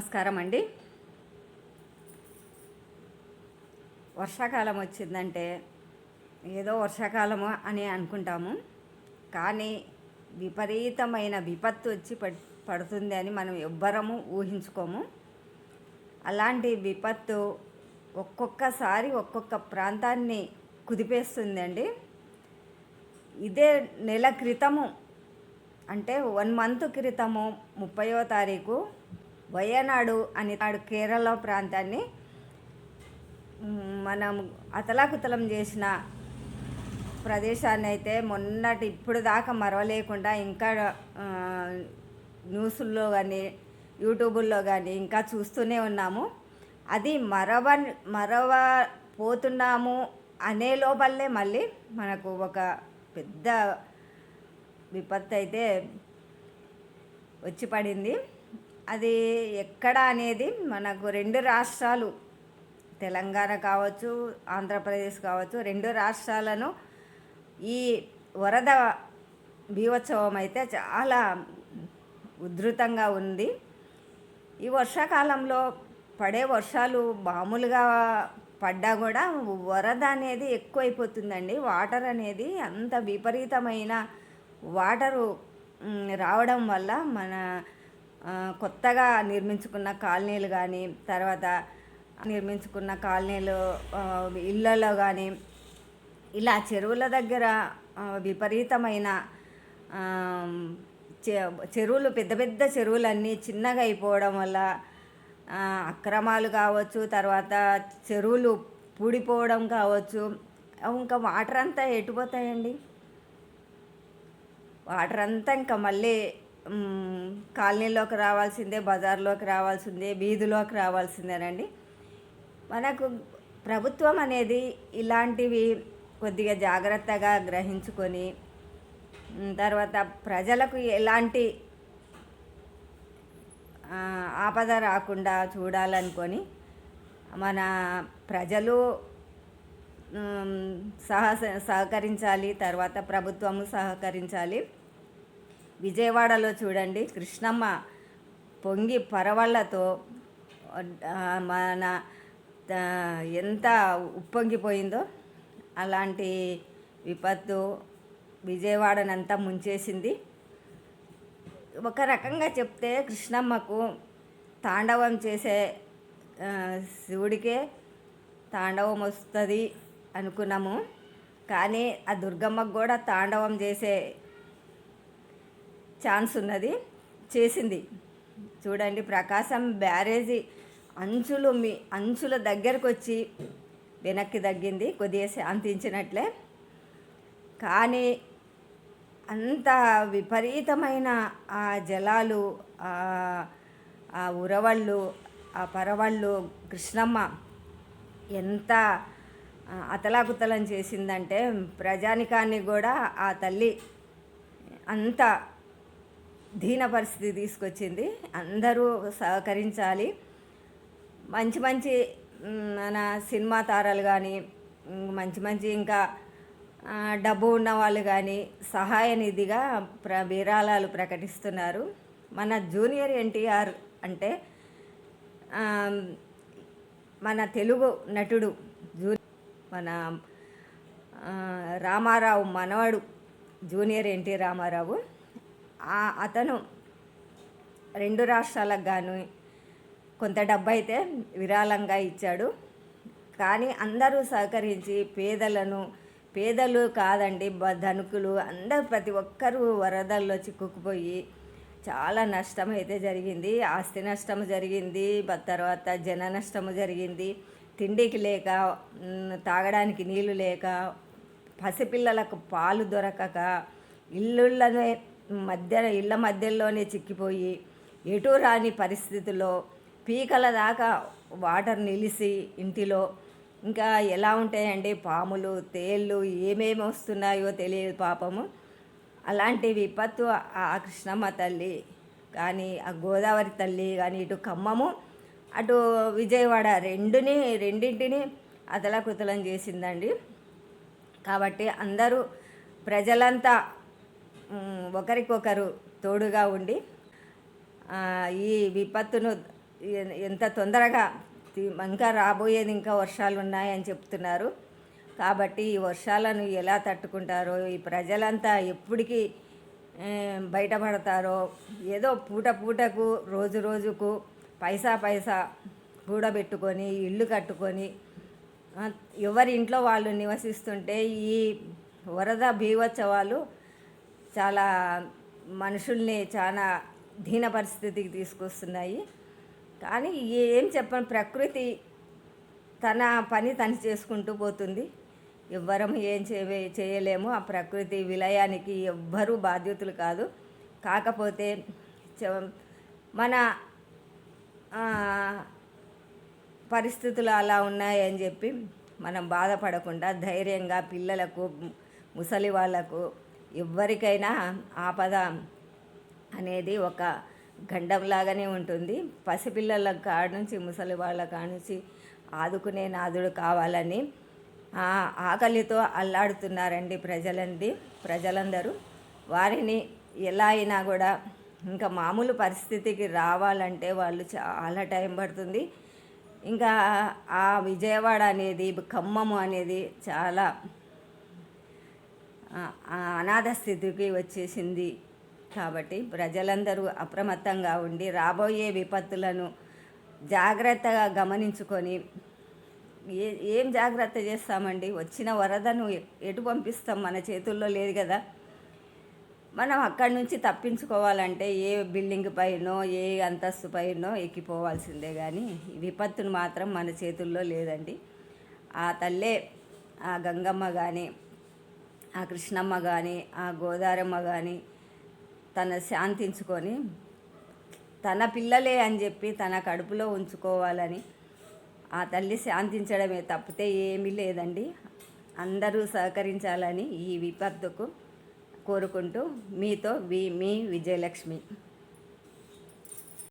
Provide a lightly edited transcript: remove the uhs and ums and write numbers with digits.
నమస్కారం అండి. వర్షాకాలం వచ్చిందంటే ఏదో వర్షాకాలము అని అనుకుంటాము, కానీ విపరీతమైన విపత్తు వచ్చి పడుతుంది అని మనం ఎవ్వరము ఊహించుకోము. అలాంటి విపత్తు ఒక్కొక్కసారి ఒక్కొక్క ప్రాంతాన్ని కుదిపేస్తుందండి. ఇదే నెల క్రితము, అంటే 1 మంత్ క్రితము 30వ తారీఖు వయనాడు అని కేరళ ప్రాంతాన్ని మనం అతలాకుతలం చేసిన ప్రదేశాన్ని అయితే ఇప్పుడు దాకా మరవలేకుండా ఇంకా న్యూస్ల్లో కానీ యూట్యూబుల్లో కానీ ఇంకా చూస్తూనే ఉన్నాము. అది మరవపోతున్నాము అనే లోపలే మళ్ళీ మనకు ఒక పెద్ద విపత్తు అయితే వచ్చి పడింది. అది ఎక్కడ అనేది మనకు 2 రాష్ట్రాలు, తెలంగాణ కావచ్చు, ఆంధ్రప్రదేశ్ కావచ్చు, 2 రాష్ట్రాలను ఈ వరద బీభత్సవం అయితే చాలా ఉధృతంగా ఉంది. ఈ వర్షాకాలంలో పడే వర్షాలు మామూలుగా పడ్డా కూడా వరద అనేది ఎక్కువైపోతుందండి. వాటర్ అనేది అంత విపరీతమైన వాటరు రావడం వల్ల మన కొత్తగా నిర్మించుకున్న కాలనీలు కానీ, తర్వాత నిర్మించుకున్న కాలనీలు ఇళ్ళలో కానీ, ఇలా చెరువుల దగ్గర విపరీతమైన చెరువులు, పెద్ద పెద్ద చెరువులన్నీ చిన్నగా అయిపోవడం వల్ల అక్రమాలు కావచ్చు, తర్వాత చెరువులు పూడిపోవడం కావచ్చు. ఇంకా వాటర్ అంతా ఎటుపోతాయండి? వాటర్ అంతా ఇంకా మళ్ళీ కాలనీలోకి రావాల్సిందే, బజార్లోకి రావాల్సిందే, వీధిలోకి రావాల్సిందేనండి. మనకు ప్రభుత్వం అనేది ఇలాంటివి కొద్దిగా జాగ్రత్తగా గ్రహించుకొని, తర్వాత ప్రజలకు ఎలాంటి ఆపద రాకుండా చూడాలనుకొని మన ప్రజలు సహకరించాలి, తర్వాత ప్రభుత్వము సహకరించాలి. విజయవాడలో చూడండి, కృష్ణమ్మ పొంగి పరవళ్ళతో మన ఎంత ఉప్పొంగిపోయిందో. అలాంటి విపత్తు విజయవాడనంతా ముంచేసింది. ఒక రకంగా చెప్తే కృష్ణమ్మకు తాండవం చేసే శివుడికే తాండవం వస్తుంది అనుకున్నాము, కానీ ఆ దుర్గమ్మకు కూడా తాండవం చేసే ఛాన్స్ ఉన్నది, చేసింది. చూడండి, ప్రకాశం బ్యారేజీ అంచుల దగ్గరకు వచ్చి వెనక్కి తగ్గింది, కొద్దిగా శాంతించినట్లే. కానీ అంత విపరీతమైన ఆ జలాలు, ఆ ఉరవళ్ళు, ఆ పరవళ్ళు కృష్ణమ్మ ఎంత అతలాకుతలం చేసిందంటే ప్రజానికాన్ని కూడా ఆ తల్లి అంత దీన పరిస్థితి తీసుకొచ్చింది. అందరూ సహకరించాలి. మంచి మంచి మన సినిమా తారలు కానీ, మంచి ఇంకా డబ్బు ఉన్న వాళ్ళు కానీ సహాయ నిధిగా విరాళాలు ప్రకటిస్తున్నారు. మన జూనియర్ ఎన్టీఆర్ అంటే మన తెలుగు నటుడు మన రామారావు మనవడు, జూనియర్ ఎన్టీ రామారావు. అతను 2 రాష్ట్రాలకు గాను కొంత డబ్బు అయితే విరాళంగా ఇచ్చాడు. కానీ అందరూ సహకరించి పేదలు కాదండి, ధనికులు అందరూ, ప్రతి ఒక్కరూ వరదల్లో చిక్కుకుపోయి చాలా నష్టం అయితే జరిగింది. ఆస్తి నష్టం జరిగింది, తర్వాత జన నష్టము జరిగింది. తిండికి లేక, తాగడానికి నీళ్లు లేక, పసిపిల్లలకు పాలు దొరకక, ఇళ్ళ మధ్యలోనే చిక్కిపోయి ఎటు రాని పరిస్థితుల్లో పీకల దాకా వాటర్ నిలిచి ఇంటిలో ఇంకా ఎలా ఉంటాయండి, పాములు, తేళ్ళు ఏమేమి వస్తున్నాయో తెలియదు పాపము. అలాంటి విపత్తు ఆ కృష్ణమ్మ తల్లి కానీ, ఆ గోదావరి తల్లి కానీ, ఇటు ఖమ్మము అటు విజయవాడ రెండింటిని అతలాకుతలం చేసిందండి. కాబట్టి అందరూ ప్రజలంతా ఒకరికొకరు తోడుగా ఉండి ఈ విపత్తును ఎంత తొందరగా ఇంకా రాబోయేది ఇంకా వర్షాలు ఉన్నాయని చెప్తున్నారు. కాబట్టి ఈ వర్షాలను ఎలా తట్టుకుంటారో, ఈ ప్రజలంతా ఎప్పటికీ బయటపడతారో, ఏదో పూట పూటకు రోజు రోజుకు పైసా పైసా కూడబెట్టుకొని ఇల్లు కట్టుకొని ఎవరి ఇంట్లో వాళ్ళు నివసిస్తుంటే ఈ వరద బీభత్సవాలు చాలా మనుషుల్ని చాలా దీన పరిస్థితికి తీసుకొస్తున్నాయి. కానీ ఏం చెప్పను, ప్రకృతి తన పని తను చేసుకుంటూ పోతుంది. ఎవ్వరం ఏం చేయలేము. ఆ ప్రకృతి విలయానికి ఎవ్వరూ బాధ్యతలు కాదు. కాకపోతే మన పరిస్థితులు అలా ఉన్నాయని చెప్పి మనం బాధపడకుండా ధైర్యంగా పిల్లలకు, ముసలి వాళ్ళకు, ఎవరికైనా ఆపద అనేది ఒక గండంలాగానే ఉంటుంది. పసిపిల్లల కాడ నుంచి ముసలి వాళ్ళ కాడ నుంచి ఆదుకునే నాదుడు కావాలని ఆకలితో అల్లాడుతున్నారండి ప్రజలందరూ. వారిని ఎలా అయినా కూడా ఇంకా మామూలు పరిస్థితికి రావాలంటే వాళ్ళు చాలా టైం పడుతుంది. ఇంకా ఆ విజయవాడ అనేది, ఖమ్మము అనేది చాలా అనాథ స్థితికి వచ్చేసింది. కాబట్టి ప్రజలందరూ అప్రమత్తంగా ఉండి రాబోయే విపత్తులను జాగ్రత్తగా గమనించుకొని ఏం జాగ్రత్త చేస్తామండి? వచ్చిన వరదను ఎటు పంపిస్తాం? మన చేతుల్లో లేదు కదా. మనం అక్కడి నుంచి తప్పించుకోవాలంటే ఏ బిల్డింగ్ పైనో ఏ అంతస్తు పైనో ఎక్కిపోవాల్సిందే, కానీ ఈ విపత్తును మాత్రం మన చేతుల్లో లేదండి. ఆ తల్లే, ఆ గంగమ్మ కానీ, ఆ కృష్ణమ్మ కానీ, ఆ గోదారమ్మ కానీ తన శాంతించుకొని తన పిల్లలే అని చెప్పి తన కడుపులో ఉంచుకోవాలని ఆ తల్లి శాంతించడమే తప్పితే ఏమీ లేదండి. అందరూ సహకరించాలని ఈ విపత్తుకు కోరుకుంటూ మీతో మీ విజయలక్ష్మి.